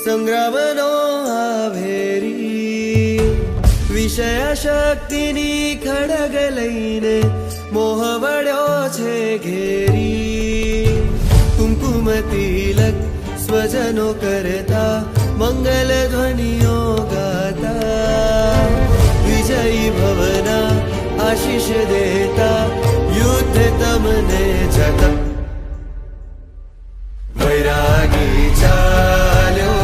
સંગ્રામનો આભેરી વિષય શક્તિની ખડગ લઈને મોહ વળ્યો છે ઘેરી કુમકુમ તિલક સ્વજનો કરતા મંગલ ધ્વનિઓ ગાતા વિજયી ભવના આશીષ દેતા યુદ્ધ તમને જતા વૈરાગી ચાલ્યો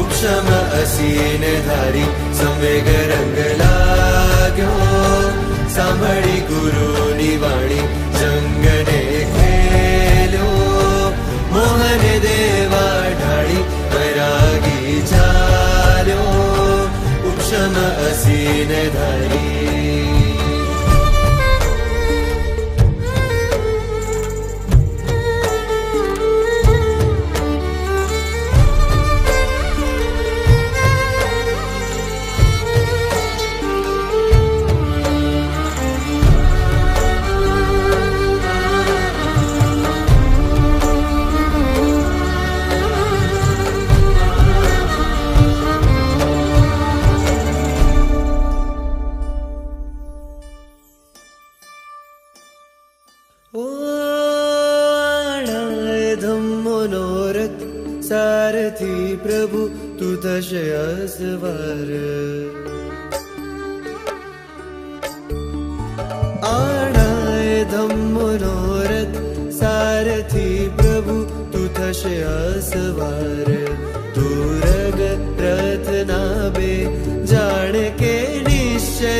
ઉપશમ અસીને ધારી સંવેગ રંગ લાગ્યો સાંભળી ગુરુની વાણી જંગને ખેલ્યો મોહને દેવા ઢાળી વૈરાગી ચાલ્યો ઉપશમ અસીને ધારી ધમ્મોનોરથ સારથી પ્રભુ તું થશે અસવાર આણાય ધમ્મોનોરથ સારથી પ્રભુ તું થશે અસવાર તું રગ રથના બે જાણ કે નિશ્ચય